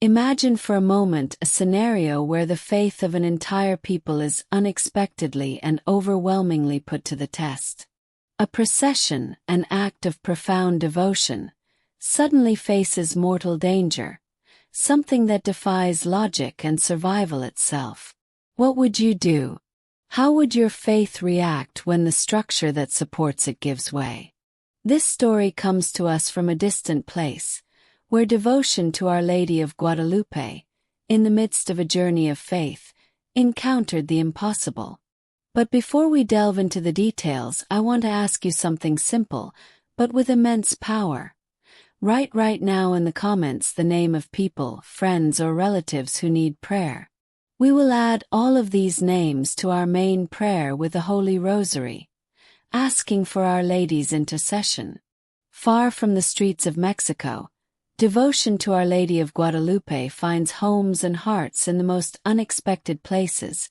Imagine for a moment a scenario where the faith of an entire people is unexpectedly and overwhelmingly put to the test. A procession, an act of profound devotion, suddenly faces mortal danger, something that defies logic and survival itself. What would you do? How would your faith react when the structure that supports it gives way? This story comes to us from a distant place, where devotion to Our Lady of Guadalupe, in the midst of a journey of faith, encountered the impossible. But before we delve into the details, I want to ask you something simple, but with immense power. Write right now in the comments the name of people, friends or relatives who need prayer. We will add all of these names to our main prayer with the Holy Rosary, asking for Our Lady's intercession. Far from the streets of Mexico, devotion to Our Lady of Guadalupe finds homes and hearts in the most unexpected places,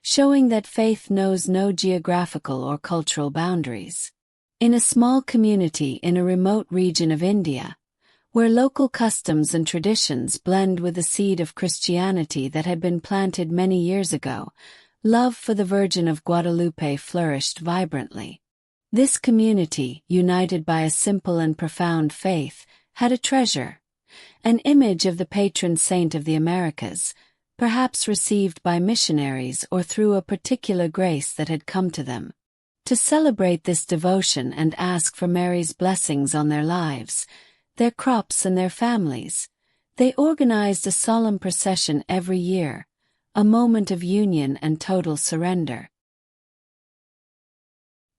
showing that faith knows no geographical or cultural boundaries. In a small community in a remote region of India, where local customs and traditions blend with the seed of Christianity that had been planted many years ago, love for the Virgin of Guadalupe flourished vibrantly. This community, united by a simple and profound faith, had a treasure, an image of the patron saint of the Americas, perhaps received by missionaries or through a particular grace that had come to them. To celebrate this devotion and ask for Mary's blessings on their lives, their crops and their families, they organized a solemn procession every year, a moment of union and total surrender.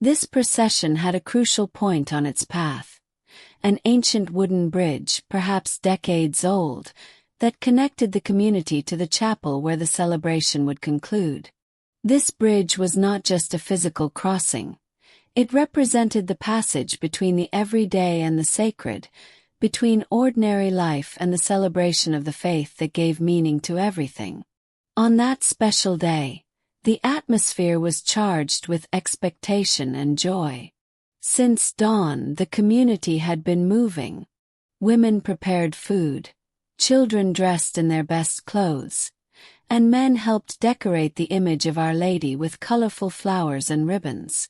This procession had a crucial point on its path, an ancient wooden bridge, perhaps decades old, that connected the community to the chapel where the celebration would conclude. This bridge was not just a physical crossing. It represented the passage between the everyday and the sacred, between ordinary life and the celebration of the faith that gave meaning to everything. On that special day, the atmosphere was charged with expectation and joy. Since dawn, the community had been moving. Women prepared food, children dressed in their best clothes, and men helped decorate the image of Our Lady with colorful flowers and ribbons.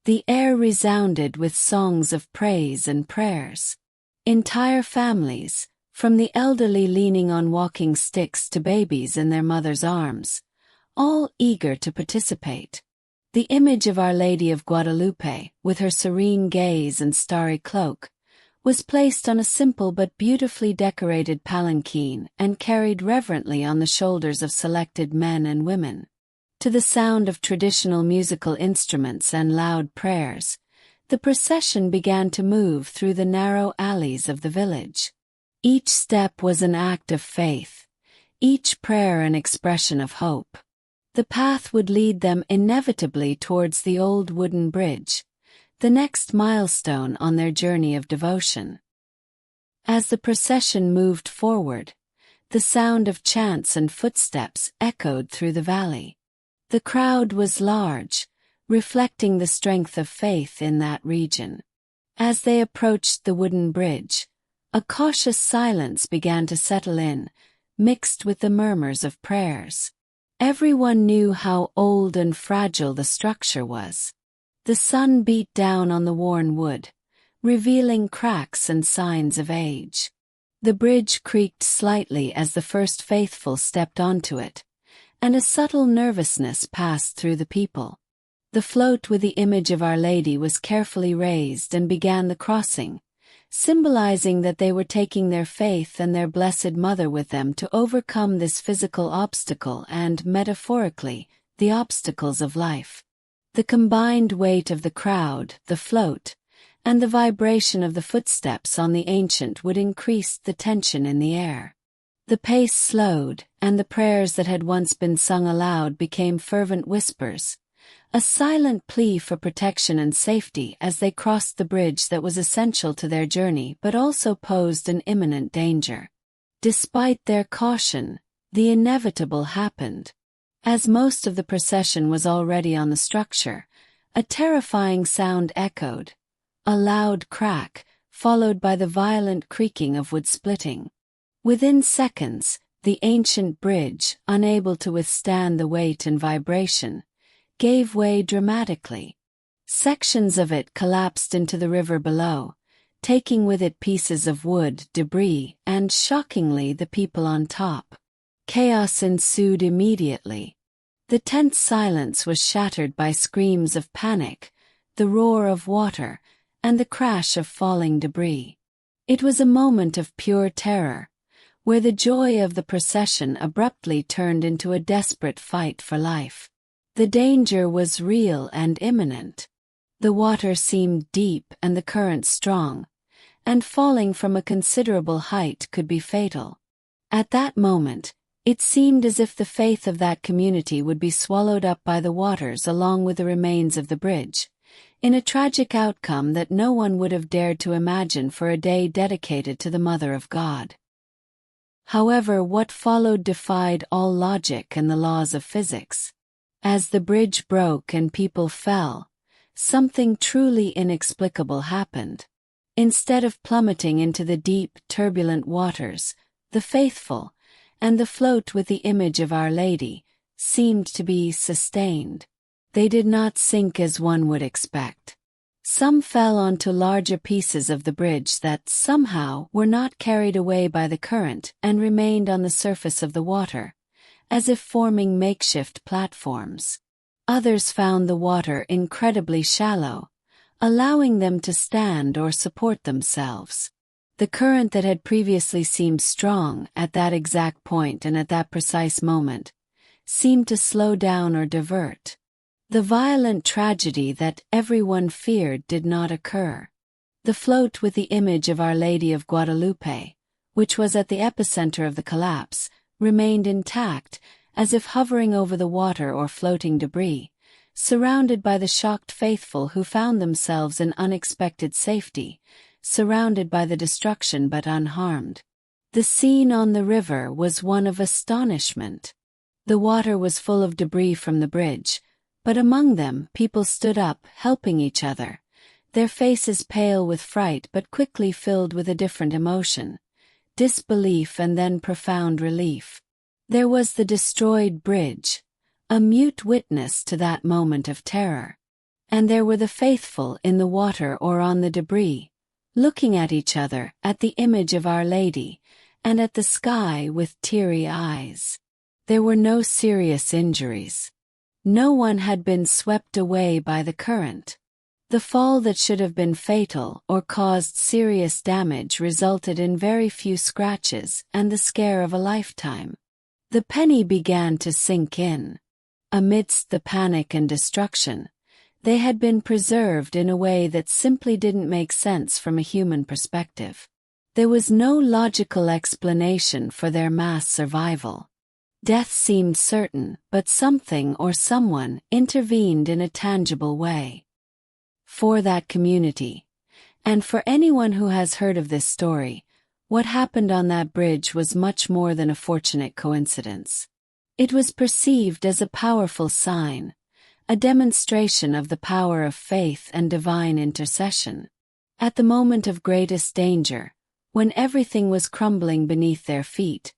The air resounded with songs of praise and prayers. Entire families, from the elderly leaning on walking sticks to babies in their mother's arms, all eager to participate. The image of Our Lady of Guadalupe, with her serene gaze and starry cloak, was placed on a simple but beautifully decorated palanquin and carried reverently on the shoulders of selected men and women. To the sound of traditional musical instruments and loud prayers, the procession began to move through the narrow alleys of the village. Each step was an act of faith, each prayer an expression of hope. The path would lead them inevitably towards the old wooden bridge, the next milestone on their journey of devotion. As the procession moved forward, the sound of chants and footsteps echoed through the valley. The crowd was large, reflecting the strength of faith in that region. As they approached the wooden bridge, a cautious silence began to settle in, mixed with the murmurs of prayers. Everyone knew how old and fragile the structure was. The sun beat down on the worn wood, revealing cracks and signs of age. The bridge creaked slightly as the first faithful stepped onto it, and a subtle nervousness passed through the people. The float with the image of Our Lady was carefully raised and began the crossing, symbolizing that they were taking their faith and their Blessed Mother with them to overcome this physical obstacle and, metaphorically, the obstacles of life. The combined weight of the crowd, the float, and the vibration of the footsteps on the ancient wood increased the tension in the air. The pace slowed, and the prayers that had once been sung aloud became fervent whispers, a silent plea for protection and safety as they crossed the bridge that was essential to their journey but also posed an imminent danger. Despite their caution, the inevitable happened. As most of the procession was already on the structure, a terrifying sound echoed, a loud crack, followed by the violent creaking of wood splitting. Within seconds, the ancient bridge, unable to withstand the weight and vibration, gave way dramatically. Sections of it collapsed into the river below, taking with it pieces of wood, debris, and, shockingly, the people on top. Chaos ensued immediately. The tense silence was shattered by screams of panic, the roar of water, and the crash of falling debris. It was a moment of pure terror, where the joy of the procession abruptly turned into a desperate fight for life. The danger was real and imminent. The water seemed deep and the current strong, and falling from a considerable height could be fatal. At that moment, it seemed as if the faith of that community would be swallowed up by the waters along with the remains of the bridge, in a tragic outcome that no one would have dared to imagine for a day dedicated to the Mother of God. However, what followed defied all logic and the laws of physics. As the bridge broke and people fell, something truly inexplicable happened. Instead of plummeting into the deep, turbulent waters, the faithful, and the float with the image of Our Lady, seemed to be sustained. They did not sink as one would expect. Some fell onto larger pieces of the bridge that, somehow, were not carried away by the current and remained on the surface of the water, as if forming makeshift platforms. Others found the water incredibly shallow, allowing them to stand or support themselves. The current that had previously seemed strong at that exact point and at that precise moment seemed to slow down or divert. The violent tragedy that everyone feared did not occur. The float with the image of Our Lady of Guadalupe, which was at the epicenter of the collapse, remained intact, as if hovering over the water or floating debris, surrounded by the shocked faithful who found themselves in unexpected safety, surrounded by the destruction but unharmed. The scene on the river was one of astonishment. The water was full of debris from the bridge, but among them people stood up, helping each other, their faces pale with fright but quickly filled with a different emotion, disbelief and then profound relief. There was the destroyed bridge, a mute witness to that moment of terror. And there were the faithful in the water or on the debris, looking at each other, at the image of Our Lady, and at the sky with teary eyes. There were no serious injuries. No one had been swept away by the current. The fall that should have been fatal or caused serious damage resulted in very few scratches and the scare of a lifetime. The penny began to sink in. Amidst the panic and destruction, they had been preserved in a way that simply didn't make sense from a human perspective. There was no logical explanation for their mass survival. Death seemed certain, but something or someone intervened in a tangible way. For that community, and for anyone who has heard of this story, what happened on that bridge was much more than a fortunate coincidence. It was perceived as a powerful sign, a demonstration of the power of faith and divine intercession. At the moment of greatest danger, when everything was crumbling beneath their feet,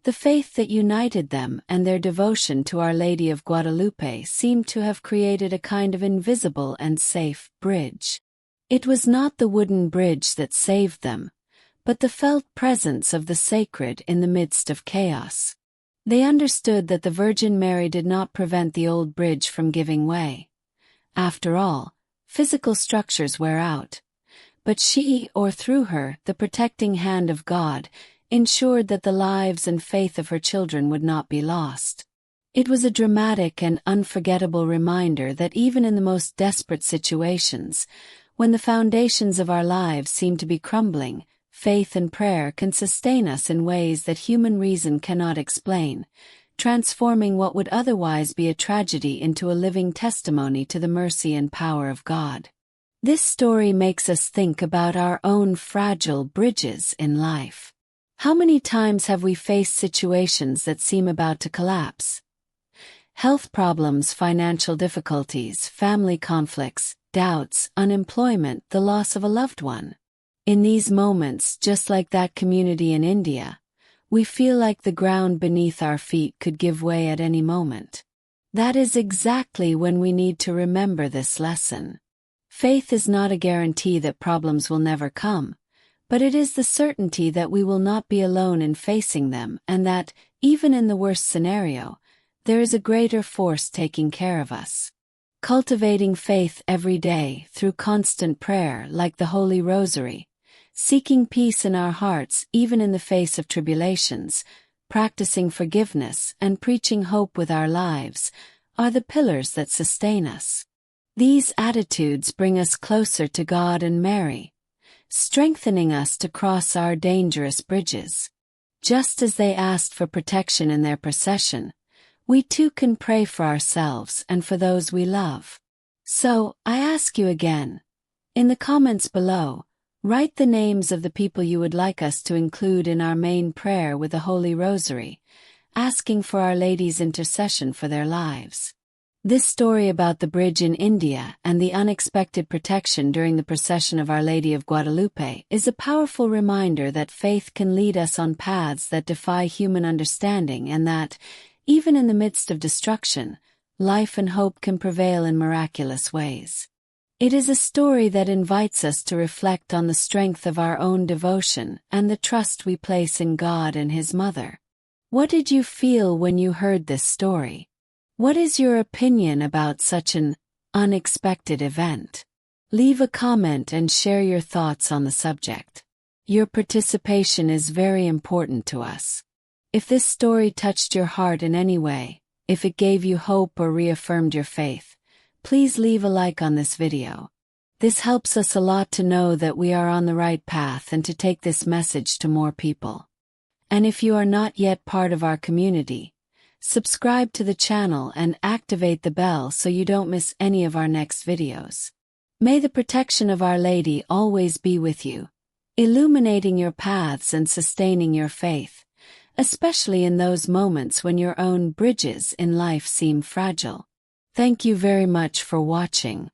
the faith that united them and their devotion to Our Lady of Guadalupe seemed to have created a kind of invisible and safe bridge. It was not the wooden bridge that saved them, but the felt presence of the sacred in the midst of chaos. They understood that the Virgin Mary did not prevent the old bridge from giving way. After all, physical structures wear out. But she, or through her, the protecting hand of God, ensured that the lives and faith of her children would not be lost. It was a dramatic and unforgettable reminder that even in the most desperate situations, when the foundations of our lives seem to be crumbling, faith and prayer can sustain us in ways that human reason cannot explain, transforming what would otherwise be a tragedy into a living testimony to the mercy and power of God. This story makes us think about our own fragile bridges in life. How many times have we faced situations that seem about to collapse? Health problems, financial difficulties, family conflicts, doubts, unemployment, the loss of a loved one. In these moments, just like that community in India, we feel like the ground beneath our feet could give way at any moment. That is exactly when we need to remember this lesson. Faith is not a guarantee that problems will never come, but it is the certainty that we will not be alone in facing them and that, even in the worst scenario, there is a greater force taking care of us. Cultivating faith every day through constant prayer like the Holy Rosary, seeking peace in our hearts even in the face of tribulations, practicing forgiveness and preaching hope with our lives, are the pillars that sustain us. These attitudes bring us closer to God and Mary, strengthening us to cross our dangerous bridges. Just as they asked for protection in their procession, we too can pray for ourselves and for those we love. So, I ask you again, in the comments below, write the names of the people you would like us to include in our main prayer with the Holy Rosary, asking for Our Lady's intercession for their lives. This story about the bridge in India and the unexpected protection during the procession of Our Lady of Guadalupe is a powerful reminder that faith can lead us on paths that defy human understanding and that, even in the midst of destruction, life and hope can prevail in miraculous ways. It is a story that invites us to reflect on the strength of our own devotion and the trust we place in God and His Mother. What did you feel when you heard this story? What is your opinion about such an unexpected event? Leave a comment and share your thoughts on the subject. Your participation is very important to us. If this story touched your heart in any way, if it gave you hope or reaffirmed your faith, please leave a like on this video. This helps us a lot to know that we are on the right path and to take this message to more people. And if you are not yet part of our community, subscribe to the channel and activate the bell so you don't miss any of our next videos. May the protection of Our Lady always be with you, illuminating your paths and sustaining your faith, especially in those moments when your own bridges in life seem fragile. Thank you very much for watching.